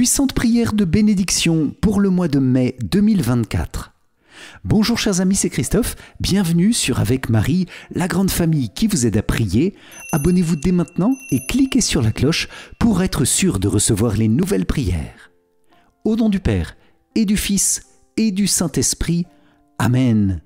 puissante prière de bénédiction pour le mois de mai 2024. Bonjour chers amis, c'est Christophe, bienvenue sur Avec Marie, la grande famille qui vous aide à prier. Abonnez-vous dès maintenant et cliquez sur la cloche pour être sûr de recevoir les nouvelles prières. Au nom du Père et du Fils et du Saint-Esprit, Amen.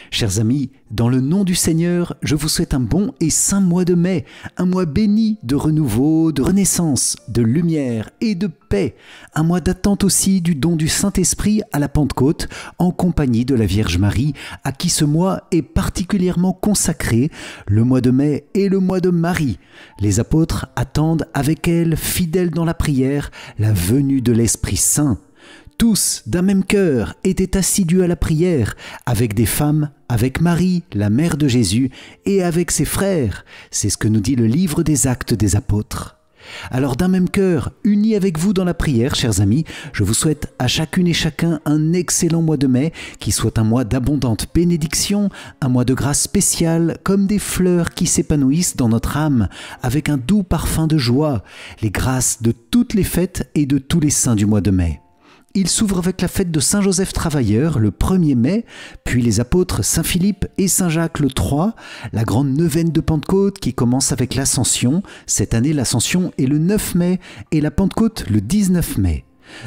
Chers amis, dans le nom du Seigneur, je vous souhaite un bon et saint mois de mai, un mois béni de renouveau, de renaissance, de lumière et de paix, un mois d'attente aussi du don du Saint-Esprit à la Pentecôte, en compagnie de la Vierge Marie, à qui ce mois est particulièrement consacré. Le mois de mai est le mois de Marie. Les apôtres attendent avec elle, fidèles dans la prière, la venue de l'Esprit Saint. Tous, d'un même cœur, étaient assidus à la prière, avec des femmes, avec Marie, la mère de Jésus, et avec ses frères. C'est ce que nous dit le livre des Actes des Apôtres. Alors d'un même cœur, unis avec vous dans la prière, chers amis, je vous souhaite à chacune et chacun un excellent mois de mai, qui soit un mois d'abondante bénédiction, un mois de grâce spéciale, comme des fleurs qui s'épanouissent dans notre âme, avec un doux parfum de joie, les grâces de toutes les fêtes et de tous les saints du mois de mai. Il s'ouvre avec la fête de Saint Joseph Travailleur le 1er mai, puis les apôtres Saint Philippe et Saint Jacques le 3, la grande neuvaine de Pentecôte qui commence avec l'Ascension. Cette année, l'Ascension est le 9 mai et la Pentecôte le 19 mai.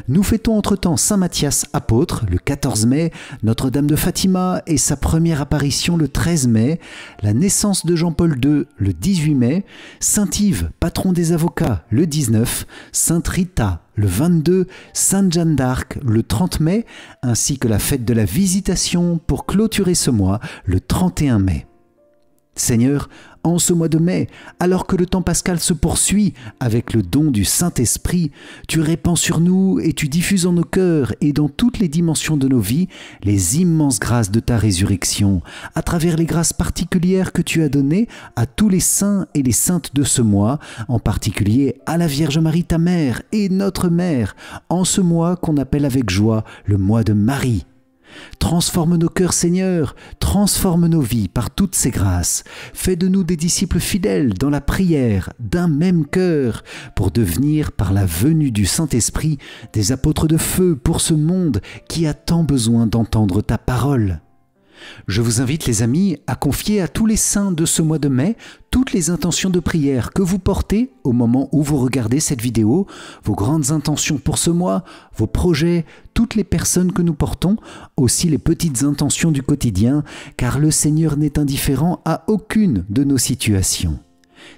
Nous fêtons entre-temps Saint Matthias apôtre le 14 mai, Notre-Dame de Fatima et sa première apparition le 13 mai, la naissance de Jean-Paul II le 18 mai, Saint Yves, patron des avocats, le 19, Sainte Rita le 22, Sainte Jeanne d'Arc le 30 mai, ainsi que la fête de la Visitation pour clôturer ce mois le 31 mai. Seigneur, en ce mois de mai, alors que le temps pascal se poursuit avec le don du Saint-Esprit, tu répands sur nous et tu diffuses en nos cœurs et dans toutes les dimensions de nos vies les immenses grâces de ta résurrection, à travers les grâces particulières que tu as données à tous les saints et les saintes de ce mois, en particulier à la Vierge Marie ta mère et notre mère, en ce mois qu'on appelle avec joie le mois de Marie. Transforme nos cœurs, Seigneur, transforme nos vies par toutes ces grâces. Fais de nous des disciples fidèles dans la prière, d'un même cœur, pour devenir, par la venue du Saint-Esprit, des apôtres de feu pour ce monde qui a tant besoin d'entendre ta parole. Je vous invite, les amis, à confier à tous les saints de ce mois de mai toutes les intentions de prière que vous portez au moment où vous regardez cette vidéo, vos grandes intentions pour ce mois, vos projets, toutes les personnes que nous portons, aussi les petites intentions du quotidien, car le Seigneur n'est indifférent à aucune de nos situations.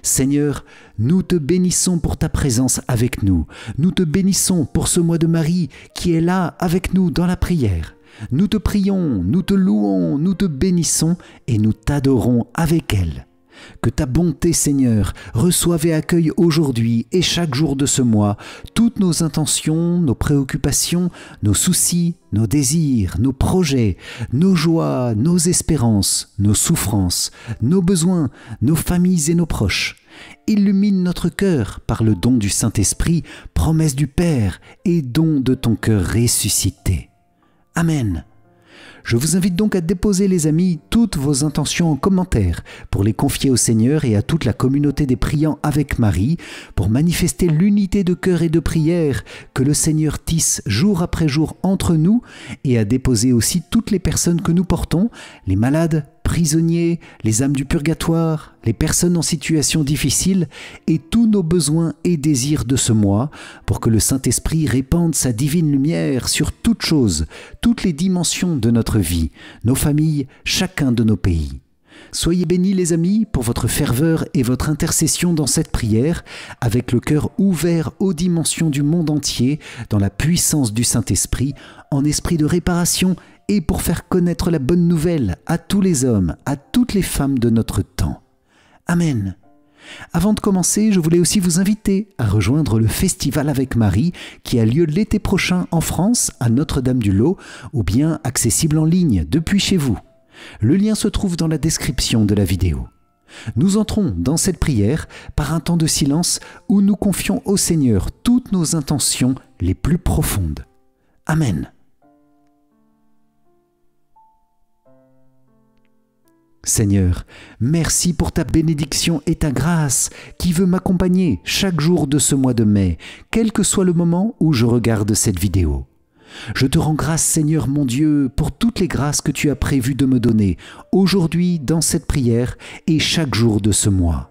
Seigneur, nous te bénissons pour ta présence avec nous. Nous te bénissons pour ce mois de Marie qui est là avec nous dans la prière. Nous te prions, nous te louons, nous te bénissons et nous t'adorons avec elle. Que ta bonté, Seigneur, reçoive et accueille aujourd'hui et chaque jour de ce mois toutes nos intentions, nos préoccupations, nos soucis, nos désirs, nos projets, nos joies, nos espérances, nos souffrances, nos besoins, nos familles et nos proches. Illumine notre cœur par le don du Saint-Esprit, promesse du Père et don de ton cœur ressuscité. Amen. Je vous invite donc à déposer, les amis, toutes vos intentions en commentaire pour les confier au Seigneur et à toute la communauté des priants avec Marie pour manifester l'unité de cœur et de prière que le Seigneur tisse jour après jour entre nous, et à déposer aussi toutes les personnes que nous portons, les malades, prisonniers, les âmes du purgatoire, les personnes en situation difficile et tous nos besoins et désirs de ce mois pour que le Saint-Esprit répande sa divine lumière sur toutes choses, toutes les dimensions de notre vie, nos familles, chacun de nos pays. Soyez bénis, les amis, pour votre ferveur et votre intercession dans cette prière, avec le cœur ouvert aux dimensions du monde entier, dans la puissance du Saint-Esprit, en esprit de réparation et pour faire connaître la bonne nouvelle à tous les hommes, à toutes les femmes de notre temps. Amen. Avant de commencer, je voulais aussi vous inviter à rejoindre le Festival avec Marie qui a lieu l'été prochain en France, à Notre-Dame-du-Lot, ou bien accessible en ligne depuis chez vous. Le lien se trouve dans la description de la vidéo. Nous entrons dans cette prière par un temps de silence où nous confions au Seigneur toutes nos intentions les plus profondes. Amen. Seigneur, merci pour ta bénédiction et ta grâce qui veut m'accompagner chaque jour de ce mois de mai, quel que soit le moment où je regarde cette vidéo. Je te rends grâce, Seigneur mon Dieu, pour toutes les grâces que tu as prévu de me donner aujourd'hui dans cette prière et chaque jour de ce mois.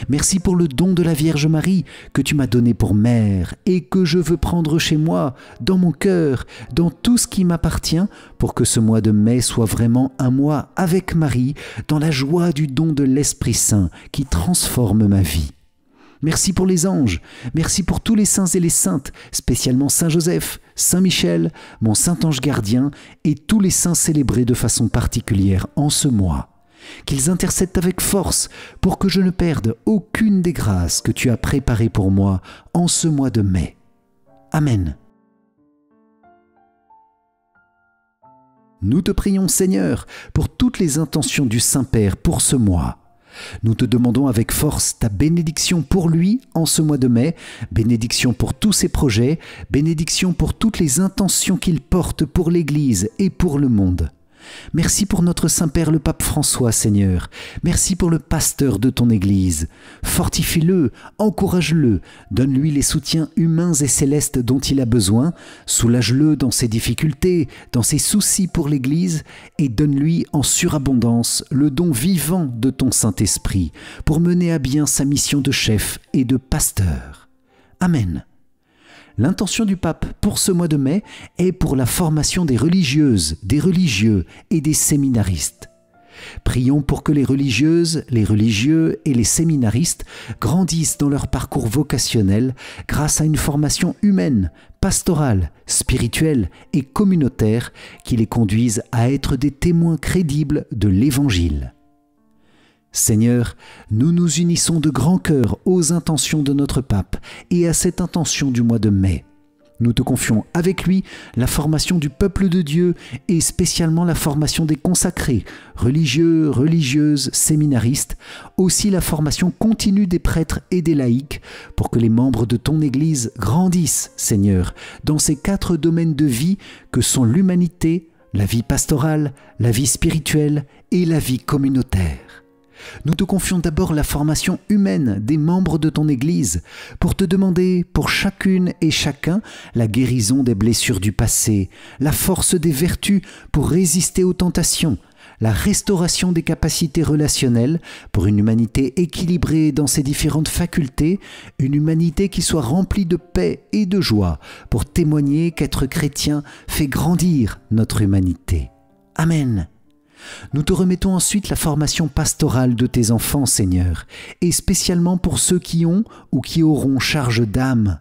Merci pour le don de la Vierge Marie que tu m'as donné pour mère et que je veux prendre chez moi, dans mon cœur, dans tout ce qui m'appartient, pour que ce mois de mai soit vraiment un mois avec Marie, dans la joie du don de l'Esprit Saint qui transforme ma vie. Merci pour les anges, merci pour tous les saints et les saintes, spécialement Saint Joseph, Saint Michel, mon Saint Ange gardien et tous les saints célébrés de façon particulière en ce mois. Qu'ils intercèdent avec force pour que je ne perde aucune des grâces que tu as préparées pour moi en ce mois de mai. Amen. Nous te prions, Seigneur, pour toutes les intentions du Saint-Père pour ce mois. Nous te demandons avec force ta bénédiction pour lui en ce mois de mai, bénédiction pour tous ses projets, bénédiction pour toutes les intentions qu'il porte pour l'Église et pour le monde. Merci pour notre Saint-Père le Pape François, Seigneur. Merci pour le pasteur de ton Église. Fortifie-le, encourage-le, donne-lui les soutiens humains et célestes dont il a besoin, soulage-le dans ses difficultés, dans ses soucis pour l'Église, et donne-lui en surabondance le don vivant de ton Saint-Esprit pour mener à bien sa mission de chef et de pasteur. Amen. L'intention du pape pour ce mois de mai est pour la formation des religieuses, des religieux et des séminaristes. Prions pour que les religieuses, les religieux et les séminaristes grandissent dans leur parcours vocationnel grâce à une formation humaine, pastorale, spirituelle et communautaire qui les conduise à être des témoins crédibles de l'Évangile. Seigneur, nous nous unissons de grand cœur aux intentions de notre pape et à cette intention du mois de mai. Nous te confions avec lui la formation du peuple de Dieu et spécialement la formation des consacrés, religieux, religieuses, séminaristes, aussi la formation continue des prêtres et des laïcs pour que les membres de ton Église grandissent, Seigneur, dans ces 4 domaines de vie que sont l'humanité, la vie pastorale, la vie spirituelle et la vie communautaire. Nous te confions d'abord la formation humaine des membres de ton Église pour te demander pour chacune et chacun la guérison des blessures du passé, la force des vertus pour résister aux tentations, la restauration des capacités relationnelles pour une humanité équilibrée dans ses différentes facultés, une humanité qui soit remplie de paix et de joie pour témoigner qu'être chrétien fait grandir notre humanité. Amen. Nous te remettons ensuite la formation pastorale de tes enfants, Seigneur, et spécialement pour ceux qui ont ou qui auront charge d'âme.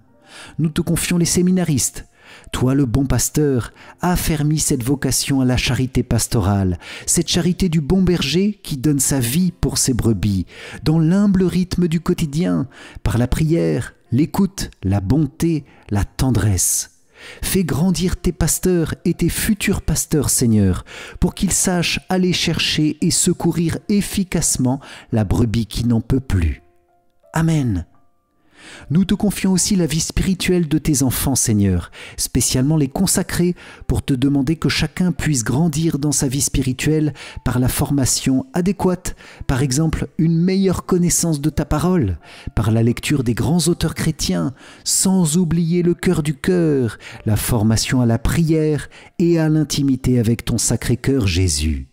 Nous te confions les séminaristes. Toi, le bon pasteur, affermis cette vocation à la charité pastorale, cette charité du bon berger qui donne sa vie pour ses brebis, dans l'humble rythme du quotidien, par la prière, l'écoute, la bonté, la tendresse. Fais grandir tes pasteurs et tes futurs pasteurs, Seigneur, pour qu'ils sachent aller chercher et secourir efficacement la brebis qui n'en peut plus. Amen. Nous te confions aussi la vie spirituelle de tes enfants, Seigneur, spécialement les consacrés, pour te demander que chacun puisse grandir dans sa vie spirituelle par la formation adéquate, par exemple une meilleure connaissance de ta parole, par la lecture des grands auteurs chrétiens, sans oublier le cœur du cœur, la formation à la prière et à l'intimité avec ton Sacré-Cœur Jésus.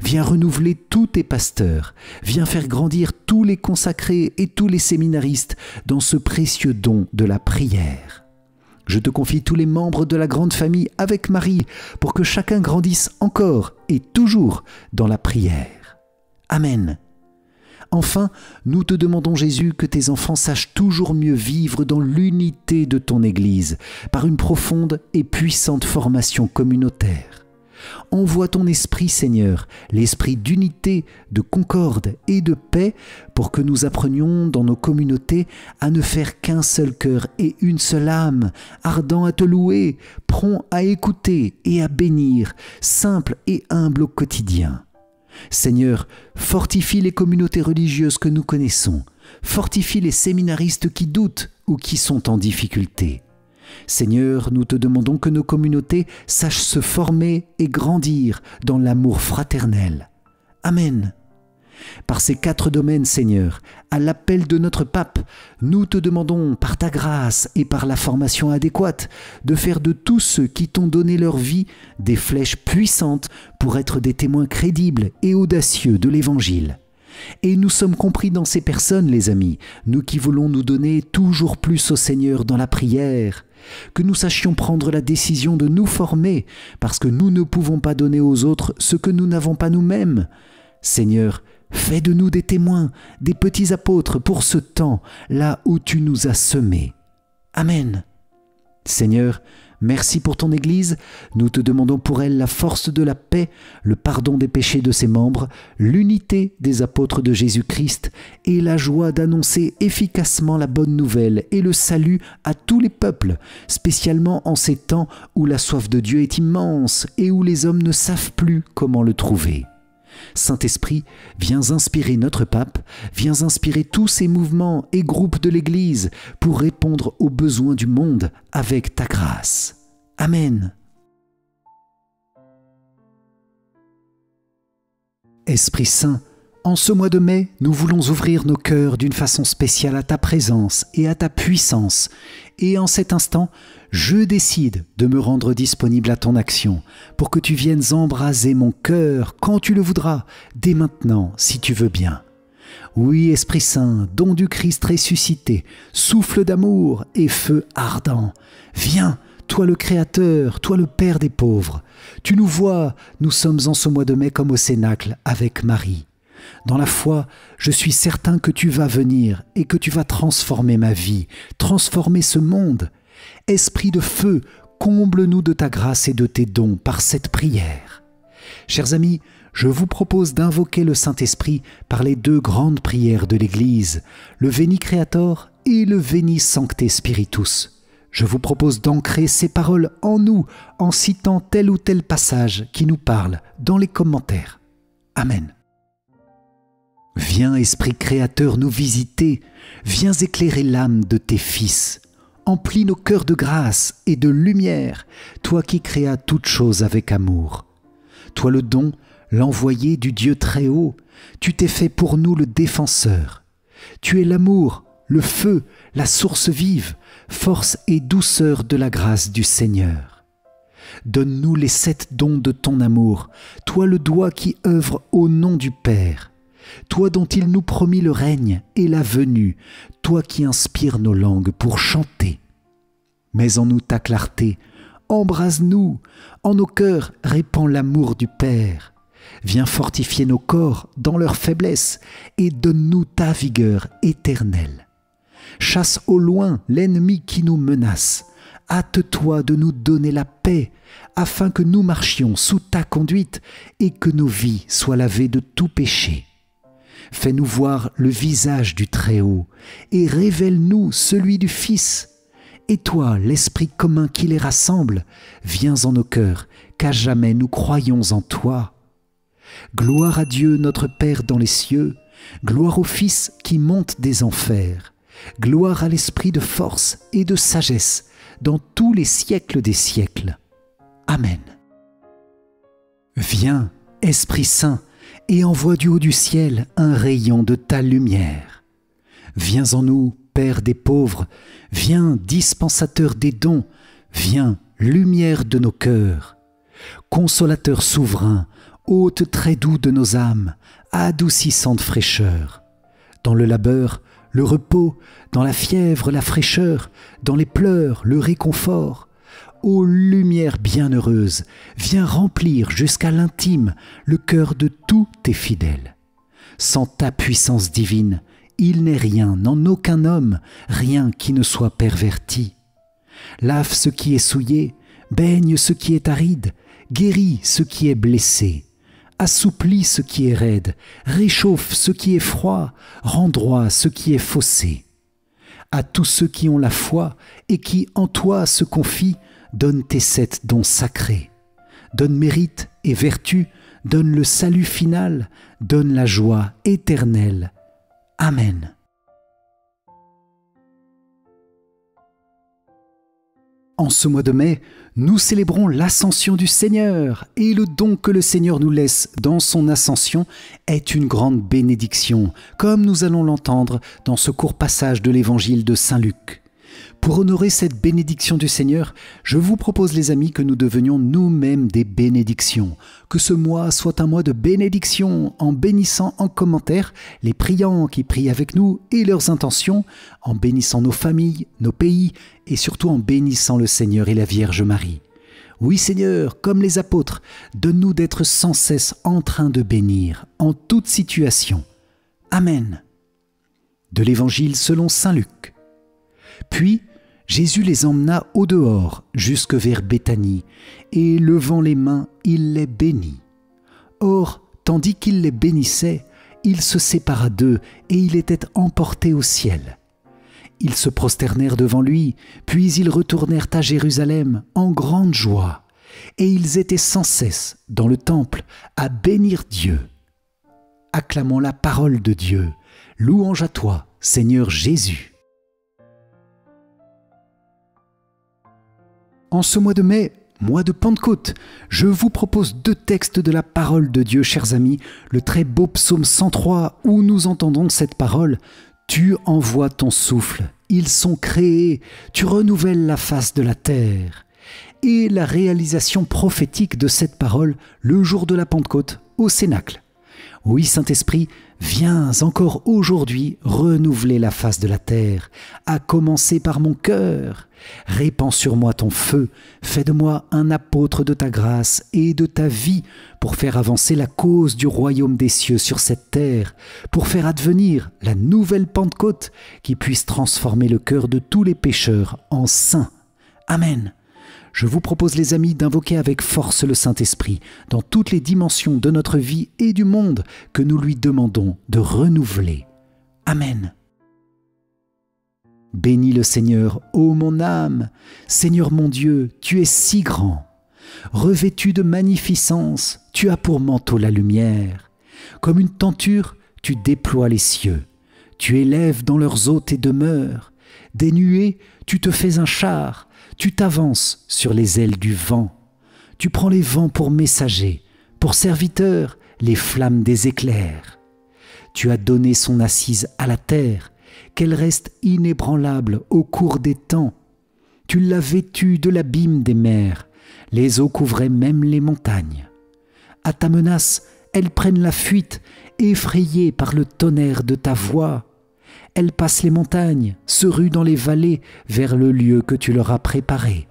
Viens renouveler tous tes pasteurs, viens faire grandir tous les consacrés et tous les séminaristes dans ce précieux don de la prière. Je te confie tous les membres de la grande famille avec Marie pour que chacun grandisse encore et toujours dans la prière. Amen. Enfin, nous te demandons, Jésus, que tes enfants sachent toujours mieux vivre dans l'unité de ton Église par une profonde et puissante formation communautaire. Envoie ton esprit, Seigneur, l'esprit d'unité, de concorde et de paix, pour que nous apprenions dans nos communautés à ne faire qu'un seul cœur et une seule âme, ardent à te louer, prompt à écouter et à bénir, simple et humble au quotidien. Seigneur, fortifie les communautés religieuses que nous connaissons, fortifie les séminaristes qui doutent ou qui sont en difficulté. Seigneur, nous te demandons que nos communautés sachent se former et grandir dans l'amour fraternel. Amen. Par ces 4 domaines, Seigneur, à l'appel de notre pape, nous te demandons, par ta grâce et par la formation adéquate, de faire de tous ceux qui t'ont donné leur vie des flèches puissantes pour être des témoins crédibles et audacieux de l'Évangile. Et nous sommes compris dans ces personnes, les amis, nous qui voulons nous donner toujours plus au Seigneur dans la prière, que nous sachions prendre la décision de nous former, parce que nous ne pouvons pas donner aux autres ce que nous n'avons pas nous-mêmes. Seigneur, fais de nous des témoins, des petits apôtres pour ce temps, là où tu nous as semés. Amen. Seigneur, merci pour ton Église. Nous te demandons pour elle la force de la paix, le pardon des péchés de ses membres, l'unité des apôtres de Jésus-Christ et la joie d'annoncer efficacement la bonne nouvelle et le salut à tous les peuples, spécialement en ces temps où la soif de Dieu est immense et où les hommes ne savent plus comment le trouver. Saint-Esprit, viens inspirer notre pape, viens inspirer tous ces mouvements et groupes de l'Église pour répondre aux besoins du monde avec ta grâce. Amen. Esprit Saint, en ce mois de mai, nous voulons ouvrir nos cœurs d'une façon spéciale à ta présence et à ta puissance. Et en cet instant, je décide de me rendre disponible à ton action pour que tu viennes embraser mon cœur quand tu le voudras, dès maintenant, si tu veux bien. Oui, Esprit Saint, don du Christ ressuscité, souffle d'amour et feu ardent, viens, toi le Créateur, toi le Père des pauvres. Tu nous vois, nous sommes en ce mois de mai comme au Cénacle avec Marie. Dans la foi, je suis certain que tu vas venir et que tu vas transformer ma vie, transformer ce monde. Esprit de feu, comble-nous de ta grâce et de tes dons par cette prière. Chers amis, je vous propose d'invoquer le Saint-Esprit par les 2 grandes prières de l'Église, le Veni Creator et le Veni Sancte Spiritus. Je vous propose d'ancrer ces paroles en nous en citant tel ou tel passage qui nous parle dans les commentaires. Amen. Viens, Esprit Créateur, nous visiter, viens éclairer l'âme de tes fils. Emplis nos cœurs de grâce et de lumière, toi qui créas toutes choses avec amour. Toi le don, l'envoyé du Dieu très haut, tu t'es fait pour nous le défenseur. Tu es l'amour, le feu, la source vive, force et douceur de la grâce du Seigneur. Donne-nous les 7 dons de ton amour, toi le doigt qui œuvre au nom du Père. Toi dont il nous promit le règne et la venue, toi qui inspires nos langues pour chanter. Mets en nous ta clarté, embrase-nous, en nos cœurs répand l'amour du Père. Viens fortifier nos corps dans leur faiblesse et donne-nous ta vigueur éternelle. Chasse au loin l'ennemi qui nous menace. Hâte-toi de nous donner la paix, afin que nous marchions sous ta conduite et que nos vies soient lavées de tout péché. Fais-nous voir le visage du Très-Haut et révèle-nous celui du Fils. Et toi, l'Esprit commun qui les rassemble, viens en nos cœurs, qu'à jamais nous croyons en toi. Gloire à Dieu notre Père dans les cieux, gloire au Fils qui monte des enfers, gloire à l'Esprit de force et de sagesse dans tous les siècles des siècles. Amen. Viens, Esprit Saint, et envoie du haut du ciel un rayon de ta lumière. Viens en nous, Père des pauvres, viens, dispensateur des dons, viens, lumière de nos cœurs. Consolateur souverain, hôte très doux de nos âmes, adoucissante fraîcheur. Dans le labeur, le repos, dans la fièvre, la fraîcheur, dans les pleurs, le réconfort. Ô lumière bienheureuse, viens remplir jusqu'à l'intime le cœur de tous tes fidèles. Sans ta puissance divine, il n'est rien, en aucun homme, rien qui ne soit perverti. Lave ce qui est souillé, baigne ce qui est aride, guéris ce qui est blessé. Assouplis ce qui est raide, réchauffe ce qui est froid, rends droit ce qui est faussé. À tous ceux qui ont la foi et qui en toi se confient, donne tes 7 dons sacrés. Donne mérite et vertu, donne le salut final, donne la joie éternelle. Amen. En ce mois de mai, nous célébrons l'ascension du Seigneur et le don que le Seigneur nous laisse dans son ascension est une grande bénédiction, comme nous allons l'entendre dans ce court passage de l'évangile de Saint Luc. Pour honorer cette bénédiction du Seigneur, je vous propose les amis que nous devenions nous-mêmes des bénédictions, que ce mois soit un mois de bénédiction en bénissant en commentaire les priants qui prient avec nous et leurs intentions, en bénissant nos familles, nos pays et surtout en bénissant le Seigneur et la Vierge Marie. Oui Seigneur, comme les apôtres, donne-nous d'être sans cesse en train de bénir en toute situation. Amen. De l'Évangile selon Saint Luc. Puis, Jésus les emmena au dehors jusque vers Béthanie, et levant les mains, il les bénit. Or, tandis qu'il les bénissait, il se sépara d'eux, et il était emporté au ciel. Ils se prosternèrent devant lui, puis ils retournèrent à Jérusalem en grande joie, et ils étaient sans cesse dans le temple à bénir Dieu. Acclamons la parole de Dieu. Louange à toi, Seigneur Jésus. En ce mois de mai, mois de Pentecôte, je vous propose 2 textes de la parole de Dieu, chers amis. Le très beau psaume 103 où nous entendons cette parole « Tu envoies ton souffle, ils sont créés, tu renouvelles la face de la terre » et la réalisation prophétique de cette parole le jour de la Pentecôte au Cénacle. Oui, Saint-Esprit, viens encore aujourd'hui renouveler la face de la terre, à commencer par mon cœur. Répands sur moi ton feu, fais de moi un apôtre de ta grâce et de ta vie pour faire avancer la cause du royaume des cieux sur cette terre, pour faire advenir la nouvelle Pentecôte qui puisse transformer le cœur de tous les pécheurs en saints. Amen. Je vous propose, les amis, d'invoquer avec force le Saint-Esprit dans toutes les dimensions de notre vie et du monde que nous lui demandons de renouveler. Amen. Bénis le Seigneur, ô mon âme. Seigneur mon Dieu, tu es si grand. Revêtu de magnificence, tu as pour manteau la lumière. Comme une tenture, tu déploies les cieux. Tu élèves dans leurs eaux tes demeures. Des nuées, tu te fais un char. Tu t'avances sur les ailes du vent. Tu prends les vents pour messagers, pour serviteurs, les flammes des éclairs. Tu as donné son assise à la terre, qu'elle reste inébranlable au cours des temps. Tu l'as vêtue de l'abîme des mers, les eaux couvraient même les montagnes. À ta menace, elles prennent la fuite, effrayées par le tonnerre de ta voix. Elles passent les montagnes, se ruent dans les vallées vers le lieu que tu leur as préparé.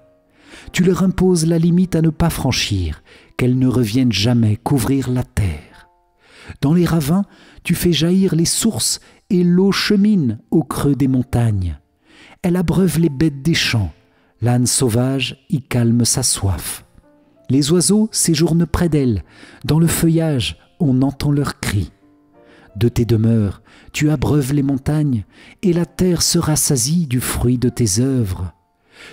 Tu leur imposes la limite à ne pas franchir, qu'elles ne reviennent jamais couvrir la terre. Dans les ravins, tu fais jaillir les sources et l'eau chemine au creux des montagnes. Elle abreuve les bêtes des champs, l'âne sauvage y calme sa soif. Les oiseaux séjournent près d'elle, dans le feuillage on entend leurs cris. De tes demeures, tu abreuves les montagnes, et la terre se rassasie du fruit de tes œuvres.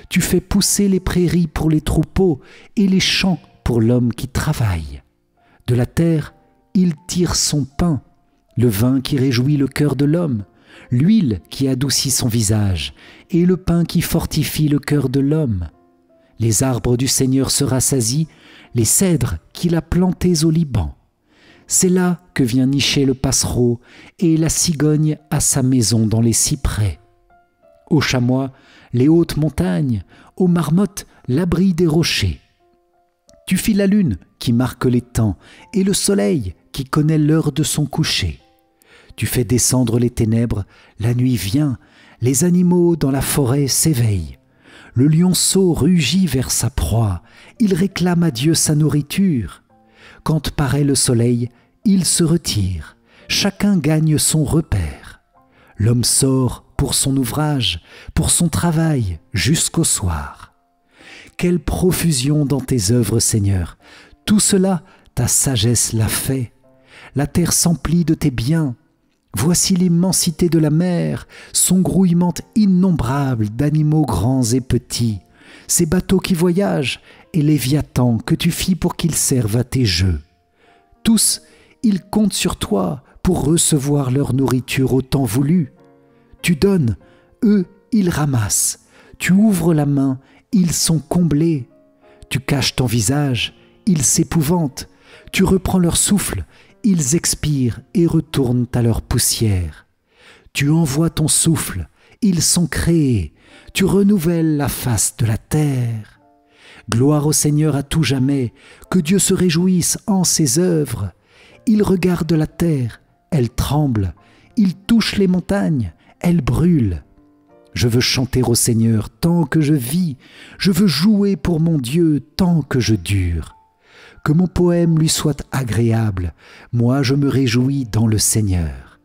Tu fais pousser les prairies pour les troupeaux, et les champs pour l'homme qui travaille. De la terre, il tire son pain, le vin qui réjouit le cœur de l'homme, l'huile qui adoucit son visage, et le pain qui fortifie le cœur de l'homme. Les arbres du Seigneur se rassasient, les cèdres qu'il a plantés au Liban. C'est là que vient nicher le passereau et la cigogne a sa maison dans les cyprès. Aux chamois, les hautes montagnes, aux marmottes, l'abri des rochers. Tu fis la lune qui marque les temps et le soleil qui connaît l'heure de son coucher. Tu fais descendre les ténèbres, la nuit vient, les animaux dans la forêt s'éveillent. Le lionceau rugit vers sa proie, il réclame à Dieu sa nourriture. Quand paraît le soleil, il se retire, chacun gagne son repère. L'homme sort pour son ouvrage, pour son travail, jusqu'au soir. Quelle profusion dans tes œuvres, Seigneur! Tout cela, ta sagesse l'a fait. La terre s'emplit de tes biens. Voici l'immensité de la mer, son grouillement innombrable d'animaux grands et petits, ces bateaux qui voyagent et Léviathan que tu fis pour qu'ils servent à tes jeux. Tous, ils comptent sur toi pour recevoir leur nourriture au temps voulu. Tu donnes, eux, ils ramassent. Tu ouvres la main ils sont comblés. Tu caches ton visage, ils s'épouvantent. Tu reprends leur souffle, ils expirent et retournent à leur poussière. Tu envoies ton souffle, ils sont créés. Tu renouvelles la face de la terre. Gloire au Seigneur à tout jamais, que Dieu se réjouisse en ses œuvres. Il regarde la terre, elle tremble. Il touche les montagnes, elles brûlent. Je veux chanter au Seigneur tant que je vis. Je veux jouer pour mon Dieu tant que je dure. Que mon poème lui soit agréable. Moi, je me réjouis dans le Seigneur.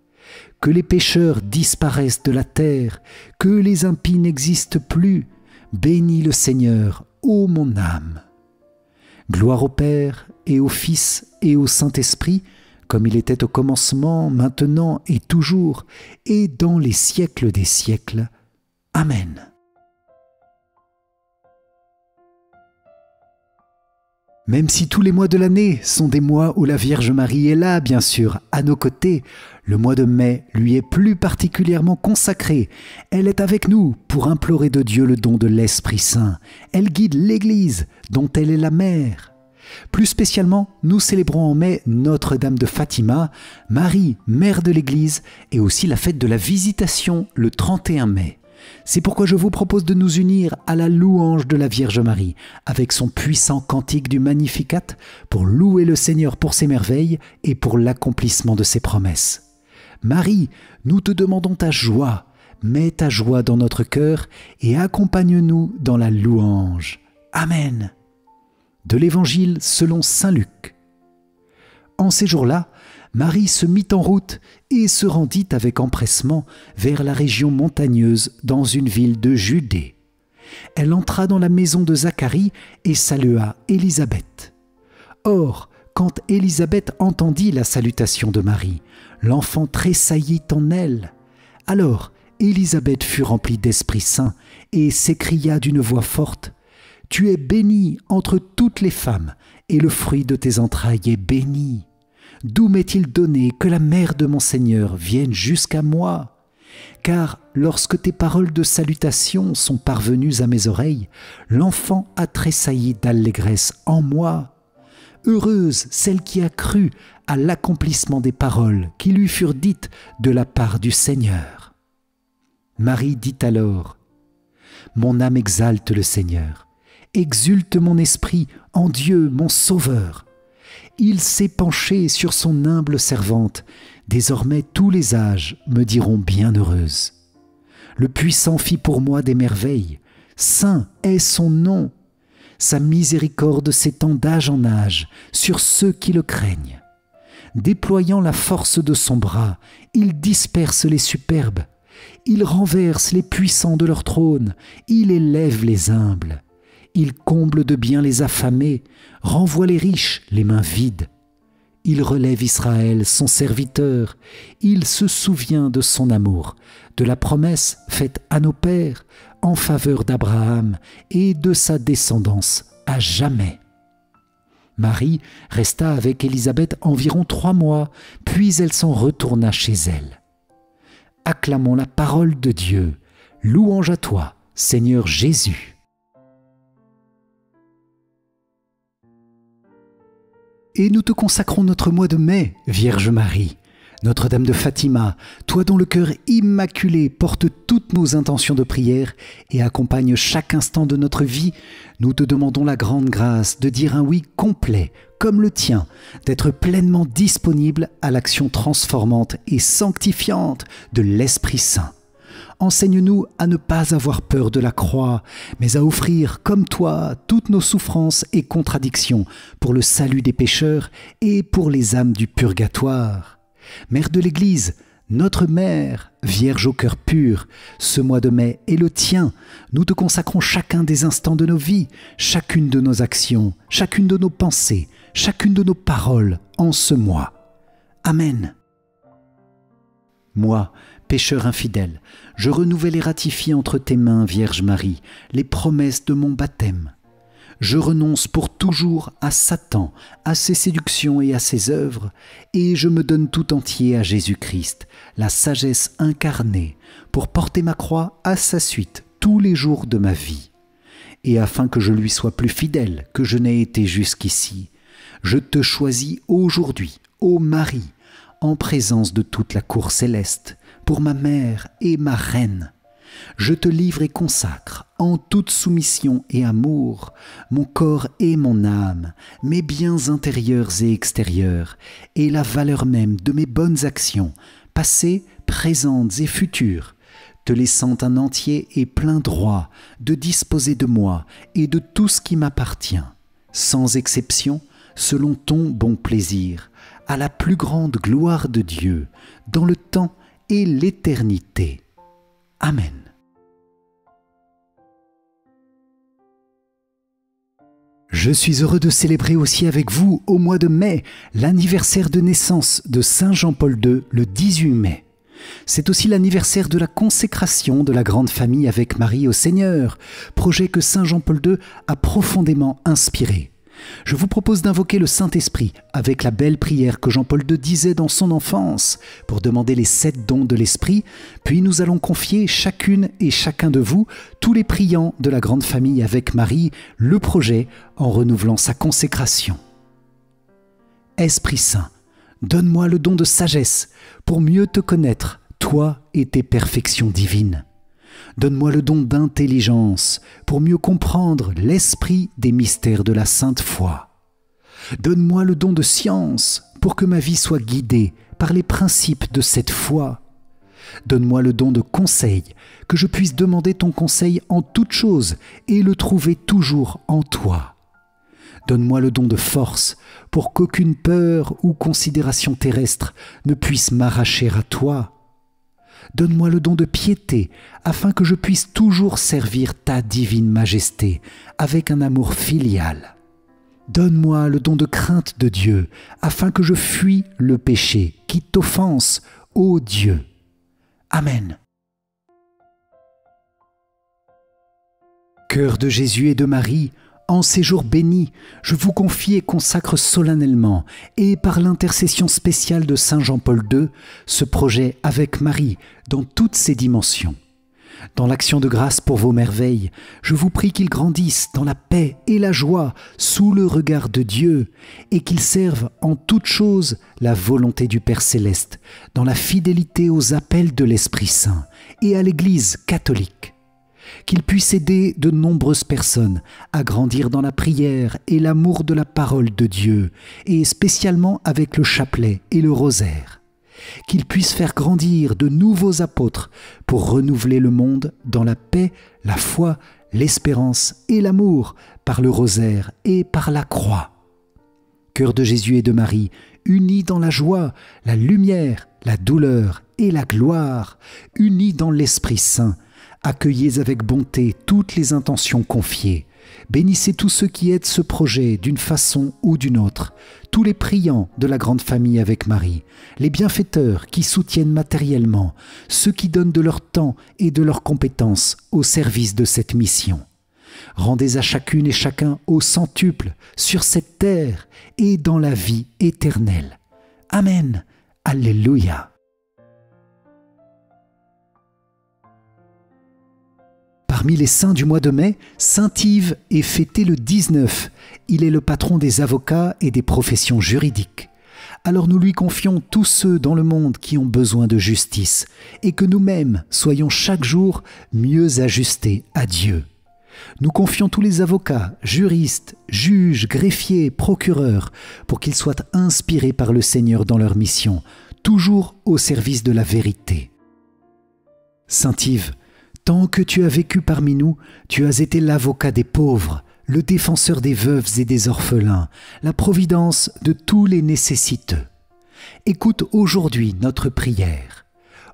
Que les pécheurs disparaissent de la terre, que les impies n'existent plus. Bénis le Seigneur, ô mon âme. Gloire au Père et au Fils et au Saint-Esprit, comme il était au commencement, maintenant et toujours, et dans les siècles des siècles. Amen. Même si tous les mois de l'année sont des mois où la Vierge Marie est là, bien sûr, à nos côtés, le mois de mai lui est plus particulièrement consacré. Elle est avec nous pour implorer de Dieu le don de l'Esprit Saint. Elle guide l'Église, dont elle est la mère. Plus spécialement, nous célébrons en mai Notre-Dame de Fatima, Marie, mère de l'Église, et aussi la fête de la Visitation le 31 mai. C'est pourquoi je vous propose de nous unir à la louange de la Vierge Marie, avec son puissant cantique du Magnificat, pour louer le Seigneur pour ses merveilles et pour l'accomplissement de ses promesses. Marie, nous te demandons ta joie. Mets ta joie dans notre cœur et accompagne-nous dans la louange. Amen. De l'Évangile selon saint Luc. En ces jours-là, Marie se mit en route et se rendit avec empressement vers la région montagneuse dans une ville de Judée. Elle entra dans la maison de Zacharie et salua Élisabeth. Or, quand Élisabeth entendit la salutation de Marie, l'enfant tressaillit en elle. Alors Élisabeth fut remplie d'Esprit Saint et s'écria d'une voix forte : « Tu es bénie entre toutes les femmes, et le fruit de tes entrailles est béni. D'où m'est-il donné que la mère de mon Seigneur vienne jusqu'à moi ? Car lorsque tes paroles de salutation sont parvenues à mes oreilles, l'enfant a tressailli d'allégresse en moi. Heureuse celle qui a cru à l'accomplissement des paroles qui lui furent dites de la part du Seigneur. » Marie dit alors : « Mon âme exalte le Seigneur. Exulte mon esprit en Dieu mon Sauveur. Il s'est penché sur son humble servante. Désormais tous les âges me diront bienheureuse. Le Puissant fit pour moi des merveilles. Saint est son nom. Sa miséricorde s'étend d'âge en âge sur ceux qui le craignent. Déployant la force de son bras, il disperse les superbes. Il renverse les puissants de leur trône. Il élève les humbles. Il comble de bien les affamés, renvoie les riches les mains vides. Il relève Israël, son serviteur. Il se souvient de son amour, de la promesse faite à nos pères en faveur d'Abraham et de sa descendance à jamais. » Marie resta avec Élisabeth environ 3 mois, puis elle s'en retourna chez elle. Acclamons la parole de Dieu. Louange à toi, Seigneur Jésus. Et nous te consacrons notre mois de mai, Vierge Marie. Notre-Dame de Fatima, toi dont le cœur immaculé porte toutes nos intentions de prière et accompagne chaque instant de notre vie, nous te demandons la grande grâce de dire un oui complet, comme le tien, d'être pleinement disponible à l'action transformante et sanctifiante de l'Esprit Saint. Enseigne-nous à ne pas avoir peur de la croix, mais à offrir, comme toi, toutes nos souffrances et contradictions pour le salut des pécheurs et pour les âmes du purgatoire. Mère de l'Église, notre Mère, Vierge au cœur pur, ce mois de mai est le tien. Nous te consacrons chacun des instants de nos vies, chacune de nos actions, chacune de nos pensées, chacune de nos paroles en ce mois. Amen. Moi, pécheur infidèle, je renouvelle et ratifie entre tes mains, Vierge Marie, les promesses de mon baptême. Je renonce pour toujours à Satan, à ses séductions et à ses œuvres, et je me donne tout entier à Jésus-Christ, la sagesse incarnée, pour porter ma croix à sa suite tous les jours de ma vie. et afin que je lui sois plus fidèle que je n'ai été jusqu'ici, je te choisis aujourd'hui, ô Marie, en présence de toute la cour céleste, pour ma mère et ma reine. Je te livre et consacre, en toute soumission et amour, mon corps et mon âme, mes biens intérieurs et extérieurs, et la valeur même de mes bonnes actions, passées, présentes et futures, te laissant un entier et plein droit de disposer de moi et de tout ce qui m'appartient, sans exception, selon ton bon plaisir, à la plus grande gloire de Dieu, dans le temps et l'éternité. Amen. Je suis heureux de célébrer aussi avec vous, au mois de mai, l'anniversaire de naissance de Saint Jean-Paul II, le 18 mai. C'est aussi l'anniversaire de la consécration de la grande famille avec Marie au Seigneur, projet que Saint Jean-Paul II a profondément inspiré. Je vous propose d'invoquer le Saint-Esprit avec la belle prière que Jean-Paul II disait dans son enfance pour demander les 7 dons de l'Esprit, puis nous allons confier chacune et chacun de vous, tous les priants de la grande famille avec Marie, le projet en renouvelant sa consécration. Esprit Saint, donne-moi le don de sagesse pour mieux te connaître, toi et tes perfections divines. Donne-moi le don d'intelligence pour mieux comprendre l'esprit des mystères de la sainte foi. Donne-moi le don de science pour que ma vie soit guidée par les principes de cette foi. Donne-moi le don de conseil, que je puisse demander ton conseil en toutes choses et le trouver toujours en toi. Donne-moi le don de force pour qu'aucune peur ou considération terrestre ne puisse m'arracher à toi. Donne-moi le don de piété, afin que je puisse toujours servir ta divine majesté, avec un amour filial. Donne-moi le don de crainte de Dieu, afin que je fuis le péché qui t'offense, ô Dieu. Amen. Cœur de Jésus et de Marie, en ces jours bénis, je vous confie et consacre solennellement, et par l'intercession spéciale de Saint Jean-Paul II, ce projet avec Marie dans toutes ses dimensions. Dans l'action de grâce pour vos merveilles, je vous prie qu'ils grandissent dans la paix et la joie sous le regard de Dieu, et qu'ils servent en toutes choses la volonté du Père Céleste, dans la fidélité aux appels de l'Esprit Saint et à l'Église catholique. Qu'il puisse aider de nombreuses personnes à grandir dans la prière et l'amour de la parole de Dieu, et spécialement avec le chapelet et le rosaire. Qu'il puisse faire grandir de nouveaux apôtres pour renouveler le monde dans la paix, la foi, l'espérance et l'amour, par le rosaire et par la croix. Cœur de Jésus et de Marie, unis dans la joie, la lumière, la douleur et la gloire, unis dans l'Esprit Saint, accueillez avec bonté toutes les intentions confiées. Bénissez tous ceux qui aident ce projet d'une façon ou d'une autre, tous les priants de la grande famille avec Marie, les bienfaiteurs qui soutiennent matériellement, ceux qui donnent de leur temps et de leurs compétences au service de cette mission. Rendez à chacune et chacun au centuple sur cette terre et dans la vie éternelle. Amen. Alléluia. Parmi les saints du mois de mai, Saint Yves est fêté le 19. Il est le patron des avocats et des professions juridiques. Alors nous lui confions tous ceux dans le monde qui ont besoin de justice, et que nous-mêmes soyons chaque jour mieux ajustés à Dieu. Nous confions tous les avocats, juristes, juges, greffiers, procureurs, pour qu'ils soient inspirés par le Seigneur dans leur mission, toujours au service de la vérité. Saint Yves, tant que tu as vécu parmi nous, tu as été l'avocat des pauvres, le défenseur des veuves et des orphelins, la providence de tous les nécessiteux. Écoute aujourd'hui notre prière.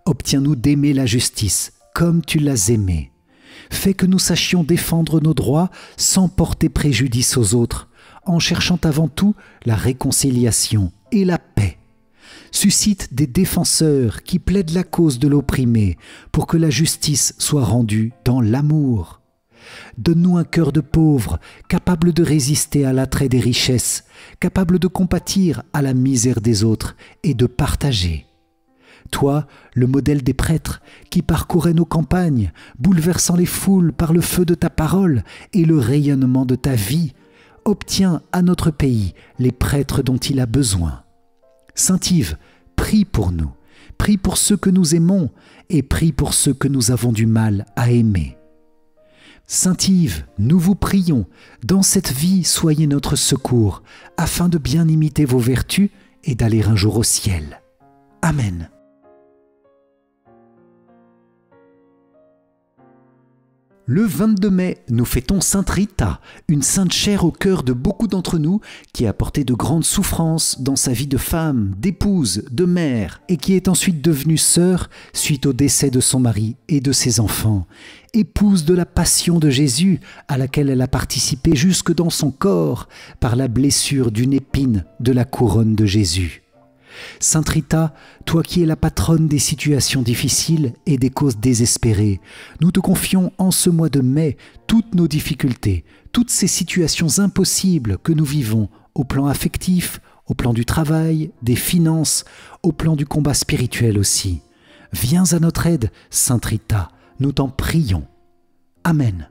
Obtiens-nous d'aimer la justice comme tu l'as aimée. Fais que nous sachions défendre nos droits sans porter préjudice aux autres, en cherchant avant tout la réconciliation et la paix. Suscite des défenseurs qui plaident la cause de l'opprimé pour que la justice soit rendue dans l'amour. Donne-nous un cœur de pauvre, capable de résister à l'attrait des richesses, capable de compatir à la misère des autres et de partager. Toi, le modèle des prêtres, qui parcouraient nos campagnes, bouleversant les foules par le feu de ta parole et le rayonnement de ta vie, obtiens à notre pays les prêtres dont il a besoin. Saint Yves, prie pour nous, prie pour ceux que nous aimons et prie pour ceux que nous avons du mal à aimer. Saint Yves, nous vous prions, dans cette vie soyez notre secours, afin de bien imiter vos vertus et d'aller un jour au ciel. Amen. Le 22 mai, nous fêtons Sainte Rita, une sainte chère au cœur de beaucoup d'entre nous, qui a porté de grandes souffrances dans sa vie de femme, d'épouse, de mère, et qui est ensuite devenue sœur suite au décès de son mari et de ses enfants. Épouse de la Passion de Jésus, à laquelle elle a participé jusque dans son corps, par la blessure d'une épine de la couronne de Jésus. Sainte Rita, toi qui es la patronne des situations difficiles et des causes désespérées, nous te confions en ce mois de mai toutes nos difficultés, toutes ces situations impossibles que nous vivons au plan affectif, au plan du travail, des finances, au plan du combat spirituel aussi. Viens à notre aide, Sainte Rita, nous t'en prions. Amen.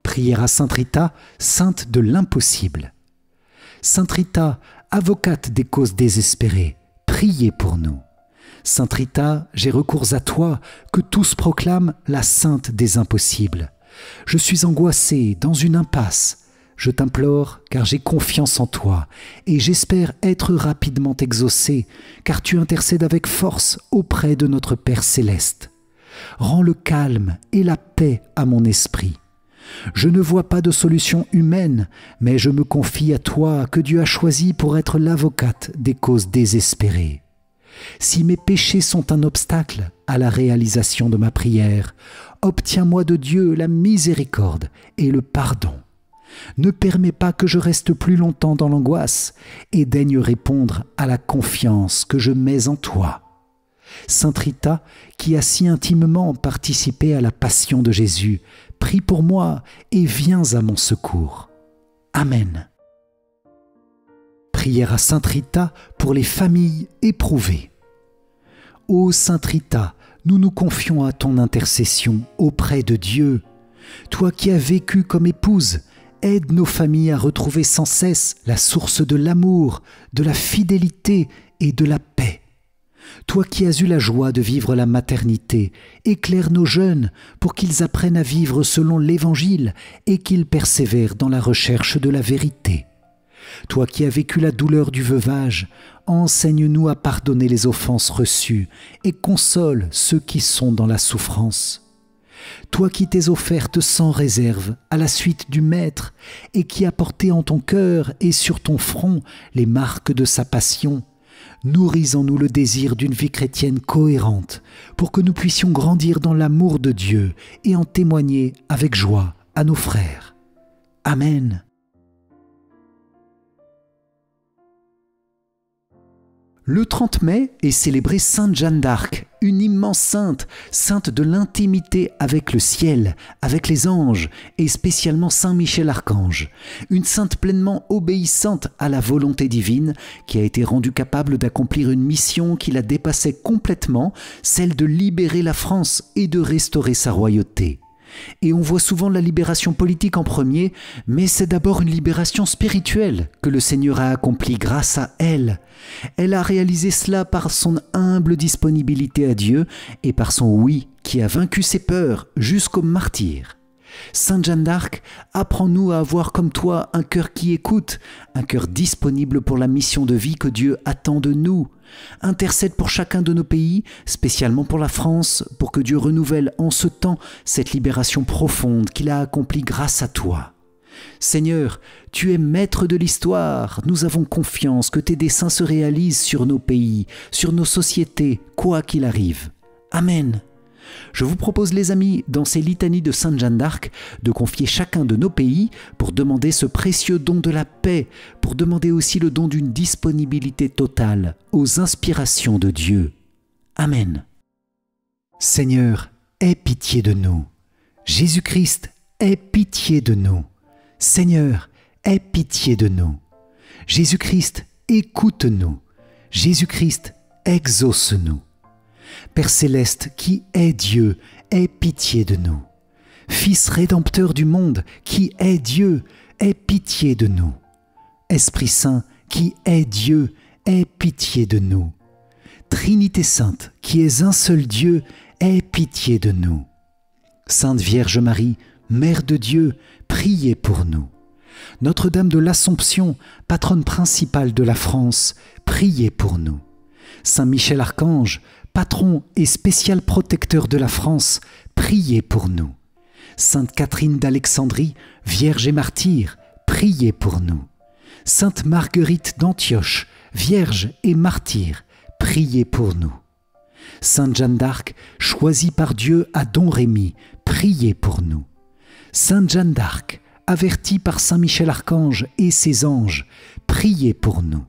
Prière à Sainte Rita, sainte de l'impossible. Sainte Rita, avocate des causes désespérées, priez pour nous. Sainte Rita, j'ai recours à toi, que tous proclament la sainte des impossibles. Je suis angoissé, dans une impasse. Je t'implore, car j'ai confiance en toi, et j'espère être rapidement exaucé, car tu intercèdes avec force auprès de notre Père céleste. Rends le calme et la paix à mon esprit. Je ne vois pas de solution humaine, mais je me confie à toi que Dieu a choisi pour être l'avocate des causes désespérées. Si mes péchés sont un obstacle à la réalisation de ma prière, obtiens-moi de Dieu la miséricorde et le pardon. Ne permets pas que je reste plus longtemps dans l'angoisse et daigne répondre à la confiance que je mets en toi. Sainte Rita, qui a si intimement participé à la passion de Jésus, prie pour moi et viens à mon secours. Amen. Prière à Sainte Rita pour les familles éprouvées. Ô Sainte Rita, nous nous confions à ton intercession auprès de Dieu. Toi qui as vécu comme épouse, aide nos familles à retrouver sans cesse la source de l'amour, de la fidélité et de la paix. Toi qui as eu la joie de vivre la maternité, éclaire nos jeunes pour qu'ils apprennent à vivre selon l'Évangile et qu'ils persévèrent dans la recherche de la vérité. Toi qui as vécu la douleur du veuvage, enseigne-nous à pardonner les offenses reçues et console ceux qui sont dans la souffrance. Toi qui t'es offerte sans réserve à la suite du Maître et qui as porté en ton cœur et sur ton front les marques de sa passion, nourris en nous le désir d'une vie chrétienne cohérente pour que nous puissions grandir dans l'amour de Dieu et en témoigner avec joie à nos frères. Amen. Le 30 mai est célébrée Sainte Jeanne d'Arc, une immense sainte, sainte de l'intimité avec le ciel, avec les anges et spécialement Saint Michel Archange, une sainte pleinement obéissante à la volonté divine qui a été rendue capable d'accomplir une mission qui la dépassait complètement, celle de libérer la France et de restaurer sa royauté. Et on voit souvent la libération politique en premier, mais c'est d'abord une libération spirituelle que le Seigneur a accomplie grâce à elle. Elle a réalisé cela par son humble disponibilité à Dieu et par son oui qui a vaincu ses peurs jusqu'au martyre. Sainte Jeanne d'Arc, apprends-nous à avoir comme toi un cœur qui écoute, un cœur disponible pour la mission de vie que Dieu attend de nous. Intercède pour chacun de nos pays, spécialement pour la France, pour que Dieu renouvelle en ce temps cette libération profonde qu'il a accomplie grâce à toi. Seigneur, tu es maître de l'histoire, nous avons confiance que tes desseins se réalisent sur nos pays, sur nos sociétés, quoi qu'il arrive. Amen. Je vous propose, les amis, dans ces litanies de Sainte Jeanne d'Arc, de confier chacun de nos pays pour demander ce précieux don de la paix, pour demander aussi le don d'une disponibilité totale aux inspirations de Dieu. Amen. Seigneur, aie pitié de nous. Jésus-Christ, aie pitié de nous. Seigneur, aie pitié de nous. Jésus-Christ, écoute-nous. Jésus-Christ, exauce-nous. Père céleste, qui est Dieu, aie pitié de nous. Fils rédempteur du monde, qui est Dieu, aie pitié de nous. Esprit Saint, qui est Dieu, aie pitié de nous. Trinité Sainte, qui est un seul Dieu, aie pitié de nous. Sainte Vierge Marie, Mère de Dieu, priez pour nous. Notre-Dame de l'Assomption, patronne principale de la France, priez pour nous. Saint Michel Archange, patron et spécial protecteur de la France, priez pour nous. Sainte Catherine d'Alexandrie, Vierge et martyre, priez pour nous. Sainte Marguerite d'Antioche, Vierge et martyre, priez pour nous. Sainte Jeanne d'Arc, choisie par Dieu à Domrémy, priez pour nous. Sainte Jeanne d'Arc, avertie par Saint Michel Archange et ses anges, priez pour nous.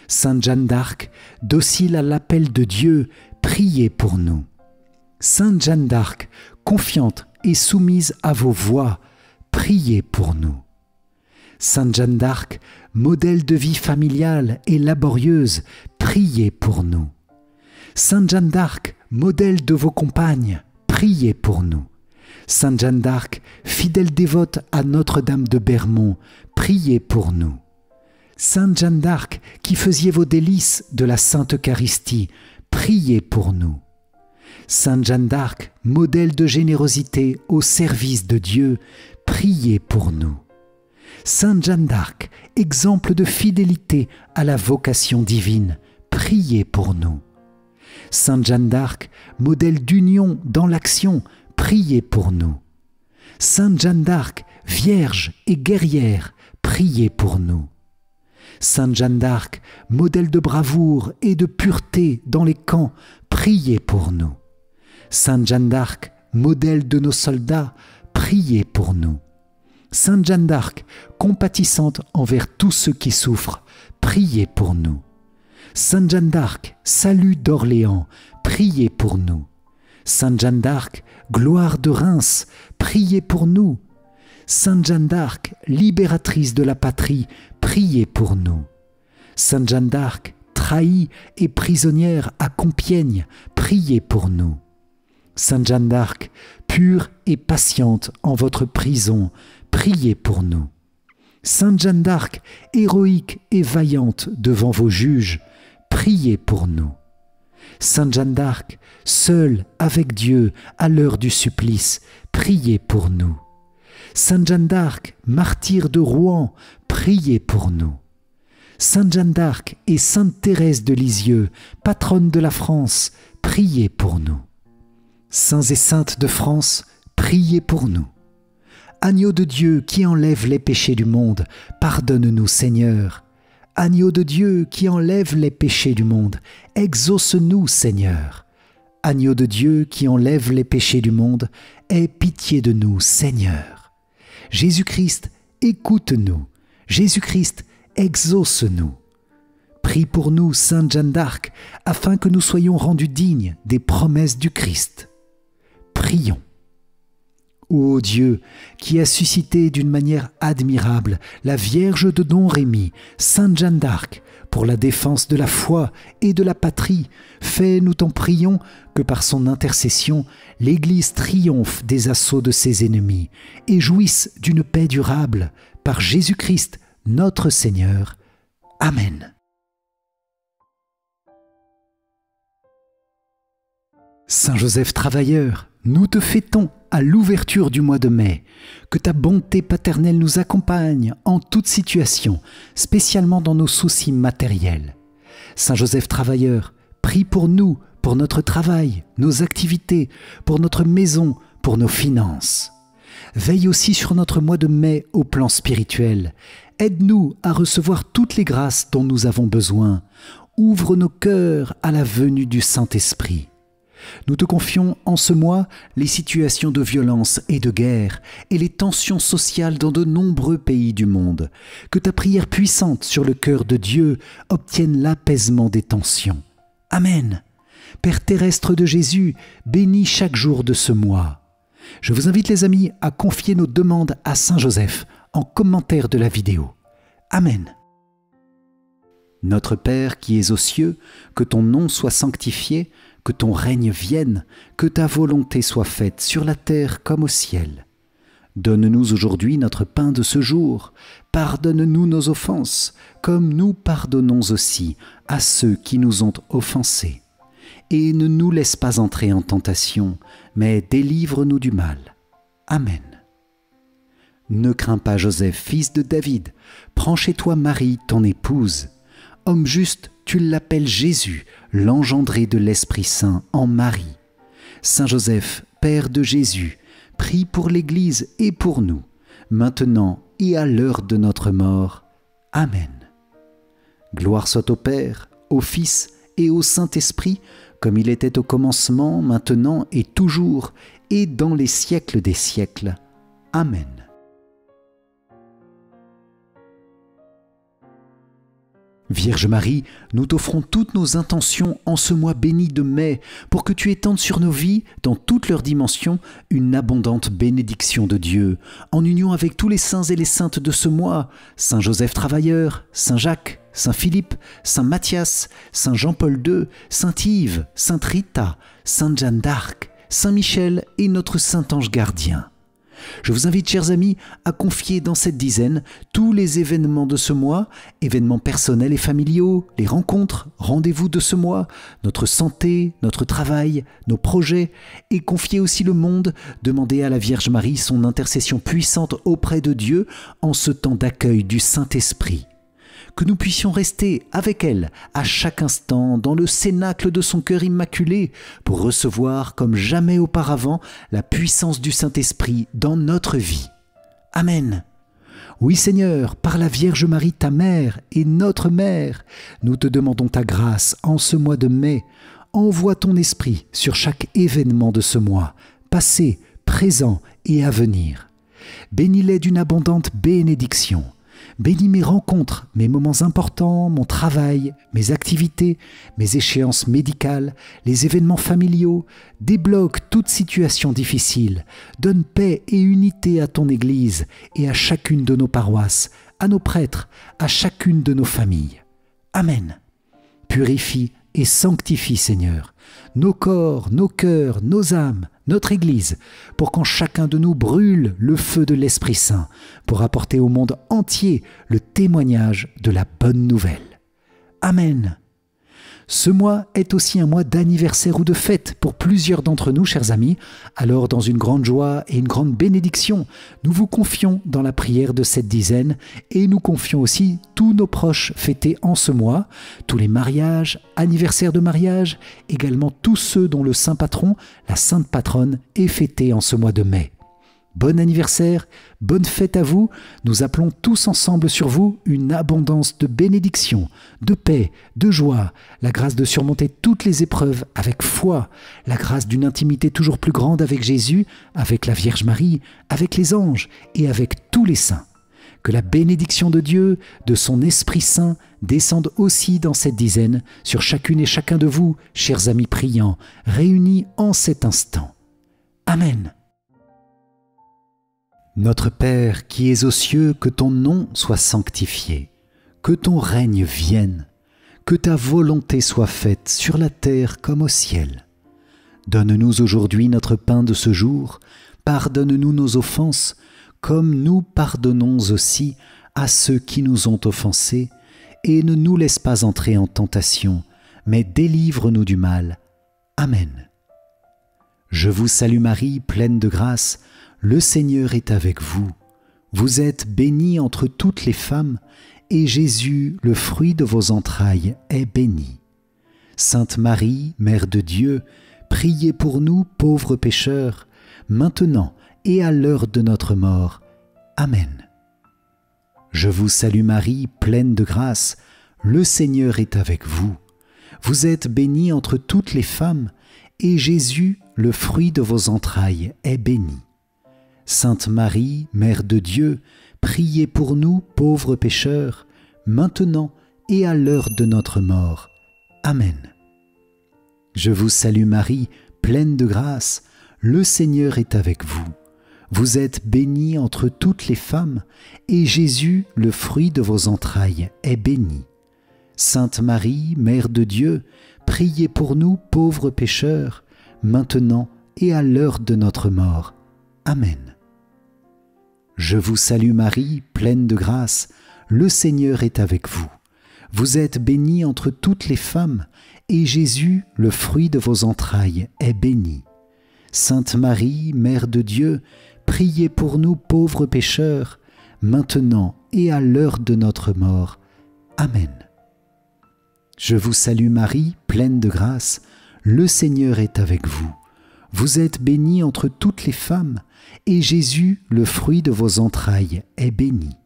Sainte Jeanne d'Arc, docile à l'appel de Dieu, priez pour nous. Sainte Jeanne d'Arc, confiante et soumise à vos voies, priez pour nous. Sainte Jeanne d'Arc, modèle de vie familiale et laborieuse, priez pour nous. Sainte Jeanne d'Arc, modèle de vos compagnes, priez pour nous. Sainte Jeanne d'Arc, fidèle dévote à Notre-Dame de Bermond, priez pour nous. Sainte Jeanne d'Arc, qui faisiez vos délices de la Sainte Eucharistie, priez pour nous. Sainte Jeanne d'Arc, modèle de générosité au service de Dieu, priez pour nous. Sainte Jeanne d'Arc, exemple de fidélité à la vocation divine, priez pour nous. Sainte Jeanne d'Arc, modèle d'union dans l'action, priez pour nous. Sainte Jeanne d'Arc, vierge et guerrière, priez pour nous. Sainte Jeanne d'Arc, modèle de bravoure et de pureté dans les camps, priez pour nous. Sainte Jeanne d'Arc, modèle de nos soldats, priez pour nous. Sainte Jeanne d'Arc, compatissante envers tous ceux qui souffrent, priez pour nous. Sainte Jeanne d'Arc, salut d'Orléans, priez pour nous. Sainte Jeanne d'Arc, gloire de Reims, priez pour nous. Sainte Jeanne d'Arc, libératrice de la patrie, priez pour nous. Sainte Jeanne d'Arc, trahie et prisonnière à Compiègne, priez pour nous. Sainte Jeanne d'Arc, pure et patiente en votre prison, priez pour nous. Sainte Jeanne d'Arc, héroïque et vaillante devant vos juges, priez pour nous. Sainte Jeanne d'Arc, seule avec Dieu à l'heure du supplice, priez pour nous. Sainte Jeanne d'Arc, martyre de Rouen, priez pour nous. Sainte Jeanne d'Arc et Sainte Thérèse de Lisieux, patronne de la France, priez pour nous. Saints et saintes de France, priez pour nous. Agneau de Dieu qui enlève les péchés du monde, pardonne-nous Seigneur. Agneau de Dieu qui enlève les péchés du monde, exauce-nous Seigneur. Agneau de Dieu qui enlève les péchés du monde, aie pitié de nous Seigneur. Jésus-Christ, écoute-nous. Jésus-Christ, exauce-nous. Prie pour nous, Sainte Jeanne d'Arc, afin que nous soyons rendus dignes des promesses du Christ. Prions. Ô Dieu, qui a suscité d'une manière admirable la Vierge de Domrémy, Sainte Jeanne d'Arc, pour la défense de la foi et de la patrie, fais, nous t'en prions, que par son intercession, l'Église triomphe des assauts de ses ennemis et jouisse d'une paix durable, par Jésus-Christ, notre Seigneur. Amen. Saint Joseph travailleur, nous te fêtons à l'ouverture du mois de mai. Que ta bonté paternelle nous accompagne en toute situation, spécialement dans nos soucis matériels. Saint Joseph travailleur, prie pour nous, pour notre travail, nos activités, pour notre maison, pour nos finances. Veille aussi sur notre mois de mai au plan spirituel. Aide-nous à recevoir toutes les grâces dont nous avons besoin. Ouvre nos cœurs à la venue du Saint-Esprit. Nous te confions en ce mois les situations de violence et de guerre et les tensions sociales dans de nombreux pays du monde. Que ta prière puissante sur le cœur de Dieu obtienne l'apaisement des tensions. Amen. Père terrestre de Jésus, bénis chaque jour de ce mois. Je vous invite les amis à confier nos demandes à Saint Joseph en commentaire de la vidéo. Amen. Notre Père qui es aux cieux, que ton nom soit sanctifié, que ton règne vienne, que ta volonté soit faite sur la terre comme au ciel. Donne-nous aujourd'hui notre pain de ce jour. Pardonne-nous nos offenses, comme nous pardonnons aussi à ceux qui nous ont offensés. Et ne nous laisse pas entrer en tentation, mais délivre-nous du mal. Amen. Ne crains pas, Joseph, fils de David. Prends chez toi Marie, ton épouse. Homme juste, tu l'appelles Jésus, l'engendré de l'Esprit Saint en Marie. Saint Joseph, Père de Jésus, prie pour l'Église et pour nous, maintenant et à l'heure de notre mort. Amen. Gloire soit au Père, au Fils et au Saint-Esprit, comme il était au commencement, maintenant et toujours, et dans les siècles des siècles. Amen. Vierge Marie, nous t'offrons toutes nos intentions en ce mois béni de mai, pour que tu étendes sur nos vies, dans toutes leurs dimensions, une abondante bénédiction de Dieu, en union avec tous les saints et les saintes de ce mois, Saint Joseph Travailleur, Saint Jacques, Saint Philippe, Saint Matthias, Saint Jean-Paul II, Saint Yves, Sainte Rita, Sainte Jeanne d'Arc, Saint Michel et notre Saint Ange Gardien. Je vous invite, chers amis, à confier dans cette dizaine tous les événements de ce mois, événements personnels et familiaux, les rencontres, rendez-vous de ce mois, notre santé, notre travail, nos projets, et confier aussi le monde, demander à la Vierge Marie son intercession puissante auprès de Dieu en ce temps d'accueil du Saint-Esprit. Que nous puissions rester avec elle à chaque instant dans le cénacle de son cœur immaculé pour recevoir comme jamais auparavant la puissance du Saint-Esprit dans notre vie. Amen. Oui Seigneur, par la Vierge Marie ta mère et notre mère, nous te demandons ta grâce en ce mois de mai. Envoie ton esprit sur chaque événement de ce mois, passé, présent et à venir. Bénis-les d'une abondante bénédiction. Bénis mes rencontres, mes moments importants, mon travail, mes activités, mes échéances médicales, les événements familiaux. Débloque toute situation difficile. Donne paix et unité à ton Église et à chacune de nos paroisses, à nos prêtres, à chacune de nos familles. Amen. Purifie et sanctifie, Seigneur, nos corps, nos cœurs, nos âmes, notre Église, pour qu'en chacun de nous brûle le feu de l'Esprit Saint, pour apporter au monde entier le témoignage de la bonne nouvelle. Amen. Ce mois est aussi un mois d'anniversaire ou de fête pour plusieurs d'entre nous, chers amis. Alors, dans une grande joie et une grande bénédiction, nous vous confions dans la prière de cette dizaine et nous confions aussi tous nos proches fêtés en ce mois, tous les mariages, anniversaires de mariage, également tous ceux dont le saint patron, la sainte patronne, est fêté en ce mois de mai. Bon anniversaire, bonne fête à vous. Nous appelons tous ensemble sur vous une abondance de bénédictions, de paix, de joie, la grâce de surmonter toutes les épreuves avec foi, la grâce d'une intimité toujours plus grande avec Jésus, avec la Vierge Marie, avec les anges et avec tous les saints. Que la bénédiction de Dieu, de son Esprit Saint, descende aussi dans cette dizaine sur chacune et chacun de vous, chers amis priants, réunis en cet instant. Amen. Notre Père qui es aux cieux, que ton nom soit sanctifié, que ton règne vienne, que ta volonté soit faite sur la terre comme au ciel. Donne-nous aujourd'hui notre pain de ce jour, pardonne-nous nos offenses, comme nous pardonnons aussi à ceux qui nous ont offensés, et ne nous laisse pas entrer en tentation, mais délivre-nous du mal. Amen. Je vous salue Marie, pleine de grâce, le Seigneur est avec vous. Vous êtes bénie entre toutes les femmes, et Jésus, le fruit de vos entrailles, est béni. Sainte Marie, Mère de Dieu, priez pour nous pauvres pécheurs, maintenant et à l'heure de notre mort. Amen. Je vous salue Marie, pleine de grâce, le Seigneur est avec vous. Vous êtes bénie entre toutes les femmes, et Jésus, le fruit de vos entrailles, est béni. Sainte Marie, Mère de Dieu, priez pour nous pauvres pécheurs, maintenant et à l'heure de notre mort. Amen. Je vous salue Marie, pleine de grâce, le Seigneur est avec vous. Vous êtes bénie entre toutes les femmes, et Jésus, le fruit de vos entrailles, est béni. Sainte Marie, Mère de Dieu, priez pour nous pauvres pécheurs, maintenant et à l'heure de notre mort. Amen. Je vous salue Marie, pleine de grâce, le Seigneur est avec vous. Vous êtes bénie entre toutes les femmes, et Jésus, le fruit de vos entrailles, est béni. Sainte Marie, Mère de Dieu, priez pour nous pauvres pécheurs, maintenant et à l'heure de notre mort. Amen. Je vous salue Marie, pleine de grâce, le Seigneur est avec vous. Vous êtes bénie entre toutes les femmes, et Jésus, le fruit de vos entrailles, est béni.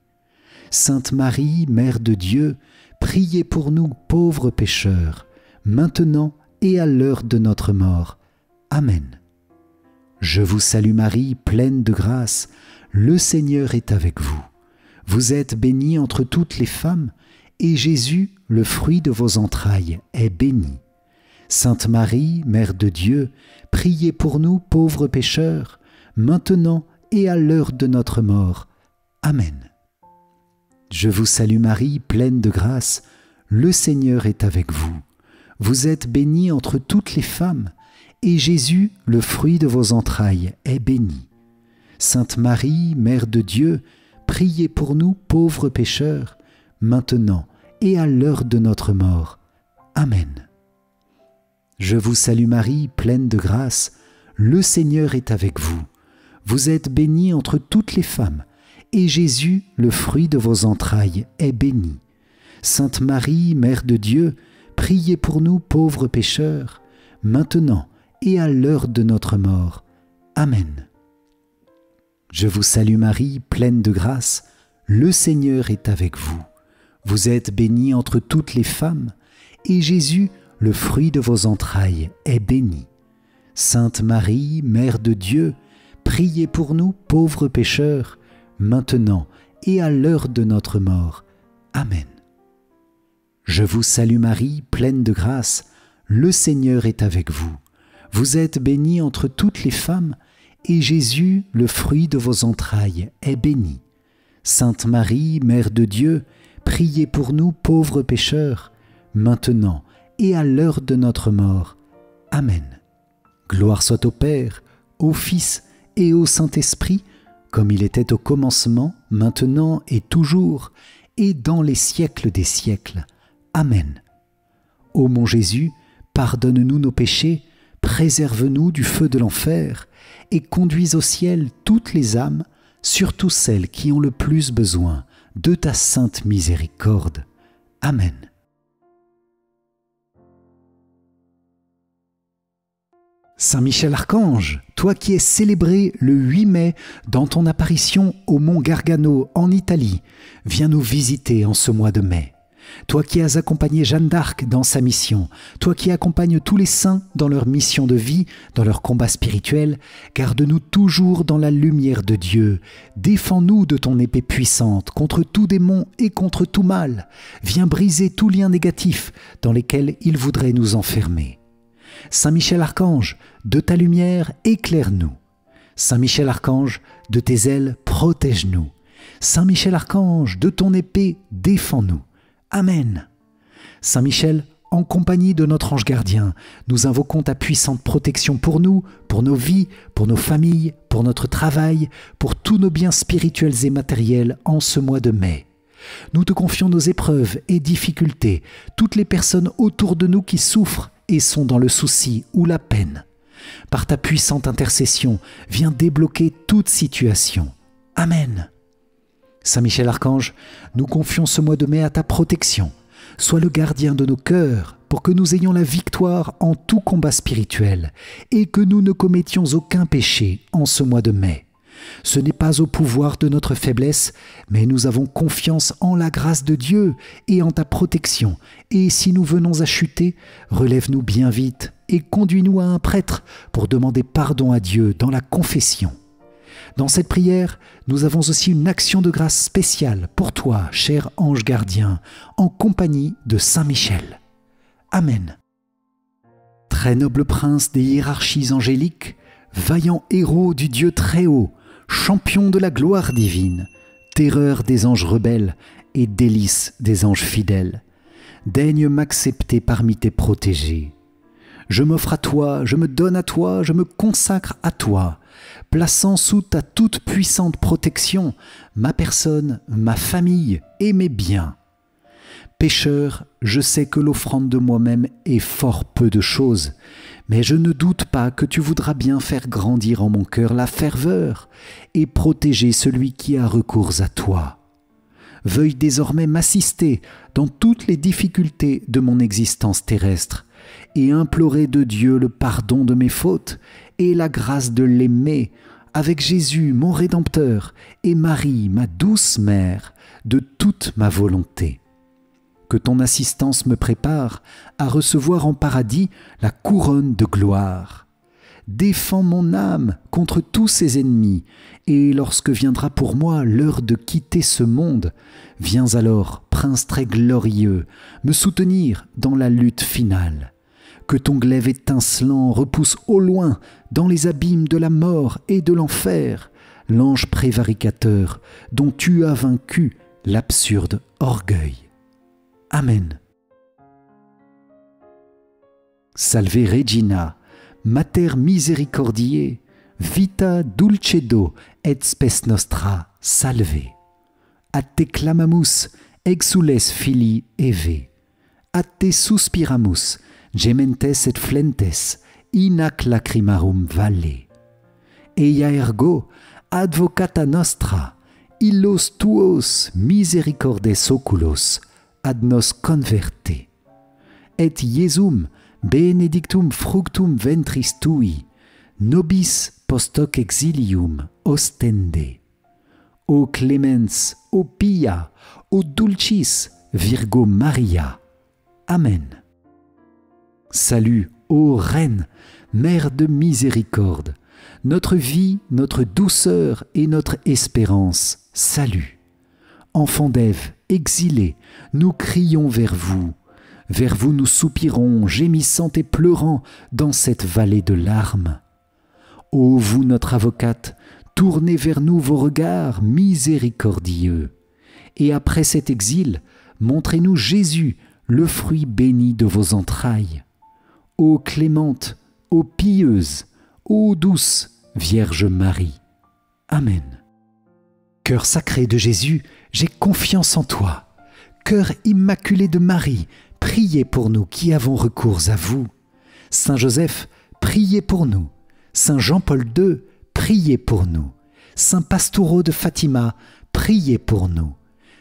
Sainte Marie, Mère de Dieu, priez pour nous pauvres pécheurs, maintenant et à l'heure de notre mort. Amen. Je vous salue Marie, pleine de grâce, le Seigneur est avec vous. Vous êtes bénie entre toutes les femmes, et Jésus, le fruit de vos entrailles, est béni. Sainte Marie, Mère de Dieu, priez pour nous pauvres pécheurs, maintenant et à l'heure de notre mort. Amen. Je vous salue Marie, pleine de grâce, le Seigneur est avec vous. Vous êtes bénie entre toutes les femmes, et Jésus, le fruit de vos entrailles, est béni. Sainte Marie, Mère de Dieu, priez pour nous pauvres pécheurs, maintenant et à l'heure de notre mort. Amen. Je vous salue Marie, pleine de grâce, le Seigneur est avec vous. Vous êtes bénie entre toutes les femmes, et Jésus, le fruit de vos entrailles, est béni. Sainte Marie, Mère de Dieu, priez pour nous pauvres pécheurs, maintenant et à l'heure de notre mort. Amen. Je vous salue Marie, pleine de grâce, le Seigneur est avec vous. Vous êtes bénie entre toutes les femmes, et Jésus, le fruit de vos entrailles, est béni. Sainte Marie, Mère de Dieu, priez pour nous pauvres pécheurs, maintenant et à l'heure de notre mort. Amen. Je vous salue Marie, pleine de grâce, le Seigneur est avec vous. Vous êtes bénie entre toutes les femmes, et Jésus, le fruit de vos entrailles, est béni. Sainte Marie, Mère de Dieu, priez pour nous pauvres pécheurs, maintenant et à l'heure de notre mort. Amen. Gloire soit au Père, au Fils et au Saint-Esprit, comme il était au commencement, maintenant et toujours, et dans les siècles des siècles. Amen. Ô mon Jésus, pardonne-nous nos péchés, préserve-nous du feu de l'enfer, et conduis au ciel toutes les âmes, surtout celles qui ont le plus besoin de ta sainte miséricorde. Amen. Saint Michel Archange, toi qui es célébré le 8 mai dans ton apparition au mont Gargano en Italie, viens nous visiter en ce mois de mai. Toi qui as accompagné Jeanne d'Arc dans sa mission, toi qui accompagnes tous les saints dans leur mission de vie, dans leur combat spirituel, garde-nous toujours dans la lumière de Dieu. Défends-nous de ton épée puissante contre tout démon et contre tout mal. Viens briser tout lien négatif dans lesquels il voudrait nous enfermer. Saint Michel Archange, de ta lumière, éclaire-nous. Saint Michel Archange, de tes ailes, protège-nous. Saint Michel Archange, de ton épée, défends-nous. Amen. Saint Michel, en compagnie de notre ange gardien, nous invoquons ta puissante protection pour nous, pour nos vies, pour nos familles, pour notre travail, pour tous nos biens spirituels et matériels en ce mois de mai. Nous te confions nos épreuves et difficultés, toutes les personnes autour de nous qui souffrent et sont dans le souci ou la peine. Par ta puissante intercession, viens débloquer toute situation. Amen. Saint Michel Archange, nous confions ce mois de mai à ta protection. Sois le gardien de nos cœurs pour que nous ayons la victoire en tout combat spirituel et que nous ne commettions aucun péché en ce mois de mai. Ce n'est pas au pouvoir de notre faiblesse, mais nous avons confiance en la grâce de Dieu et en ta protection. Et si nous venons à chuter, relève-nous bien vite et conduis-nous à un prêtre pour demander pardon à Dieu dans la confession. Dans cette prière, nous avons aussi une action de grâce spéciale pour toi, cher ange gardien, en compagnie de Saint Michel. Amen. Très noble prince des hiérarchies angéliques, vaillant héros du Dieu très haut, champion de la gloire divine, terreur des anges rebelles et délice des anges fidèles, daigne m'accepter parmi tes protégés. Je m'offre à toi, je me donne à toi, je me consacre à toi, plaçant sous ta toute puissante protection ma personne, ma famille et mes biens. Pécheur, je sais que l'offrande de moi-même est fort peu de choses, mais je ne doute pas que tu voudras bien faire grandir en mon cœur la ferveur et protéger celui qui a recours à toi. Veuille désormais m'assister dans toutes les difficultés de mon existence terrestre et implorer de Dieu le pardon de mes fautes et la grâce de l'aimer avec Jésus, mon Rédempteur, et Marie, ma douce mère, de toute ma volonté. Que ton assistance me prépare à recevoir en paradis la couronne de gloire. Défends mon âme contre tous ses ennemis, et lorsque viendra pour moi l'heure de quitter ce monde, viens alors, Prince très glorieux, me soutenir dans la lutte finale. Que ton glaive étincelant repousse au loin, dans les abîmes de la mort et de l'enfer, l'ange prévaricateur dont tu as vaincu l'absurde orgueil. Amen. Salve Regina, Mater misericordiae, vita dulcedo et spes nostra salve. A te clamamus, exules filii Eve. A te suspiramus, gementes et flentes, in ac lacrimarum valle. Eia ergo, advocata nostra, illos tuos misericordes oculos, ad nos converte. Et Iesum benedictum fructum ventris tui, nobis post hoc exilium ostende. O clemens, o pia, o dulcis Virgo Maria. Amen. Salut, ô Reine, Mère de miséricorde, notre vie, notre douceur et notre espérance, salut. Enfants d'Ève, exilés, nous crions vers vous nous soupirons, gémissant et pleurant dans cette vallée de larmes. Ô vous notre avocate, tournez vers nous vos regards miséricordieux, et après cet exil, montrez-nous Jésus, le fruit béni de vos entrailles. Ô clémente, ô pieuse, ô douce Vierge Marie. Amen. Cœur sacré de Jésus, j'ai confiance en toi. Cœur immaculé de Marie, priez pour nous qui avons recours à vous. Saint Joseph, priez pour nous. Saint Jean-Paul II, priez pour nous. Saint Pastoureau de Fatima, priez pour nous.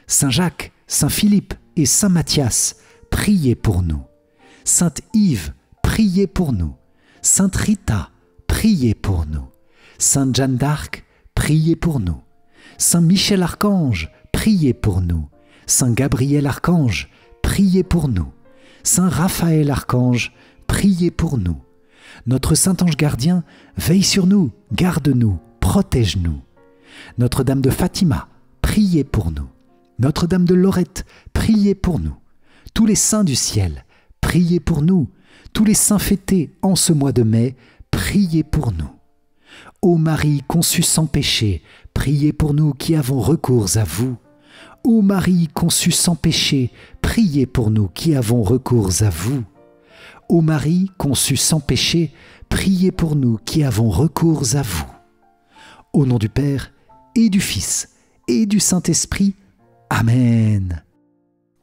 Saint Jacques, Saint Philippe et Saint Matthias, priez pour nous. Sainte Yves, priez pour nous. Sainte Rita, priez pour nous. Sainte Jeanne d'Arc, priez pour nous. Saint Michel Archange, priez pour nous. Saint Gabriel Archange, priez pour nous. Saint Raphaël Archange, priez pour nous. Notre Saint Ange gardien, veille sur nous, garde-nous, protège-nous. Notre-Dame de Fatima, priez pour nous. Notre-Dame de Lorette, priez pour nous. Tous les saints du ciel, priez pour nous. Tous les saints fêtés en ce mois de mai, priez pour nous. Ô Marie conçue sans péché, priez pour nous qui avons recours à vous. Ô Marie conçue sans péché, priez pour nous qui avons recours à vous. Ô Marie conçue sans péché, priez pour nous qui avons recours à vous. Au nom du Père et du Fils et du Saint-Esprit. Amen.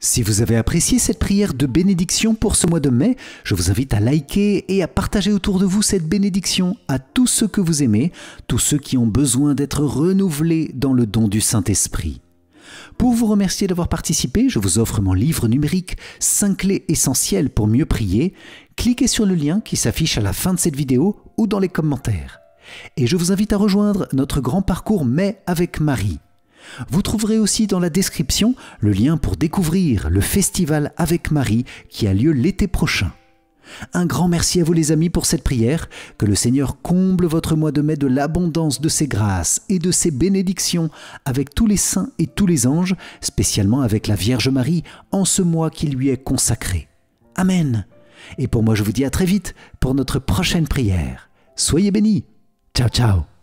Si vous avez apprécié cette prière de bénédiction pour ce mois de mai, je vous invite à liker et à partager autour de vous cette bénédiction à tous ceux que vous aimez, tous ceux qui ont besoin d'être renouvelés dans le don du Saint-Esprit. Pour vous remercier d'avoir participé, je vous offre mon livre numérique 5 clés essentielles pour mieux prier. Cliquez sur le lien qui s'affiche à la fin de cette vidéo ou dans les commentaires. Et je vous invite à rejoindre notre grand parcours Mai avec Marie. Vous trouverez aussi dans la description le lien pour découvrir le festival avec Marie qui a lieu l'été prochain. Un grand merci à vous les amis pour cette prière, que le Seigneur comble votre mois de mai de l'abondance de ses grâces et de ses bénédictions avec tous les saints et tous les anges, spécialement avec la Vierge Marie en ce mois qui lui est consacré. Amen. Et pour moi je vous dis à très vite pour notre prochaine prière. Soyez bénis. Ciao ciao.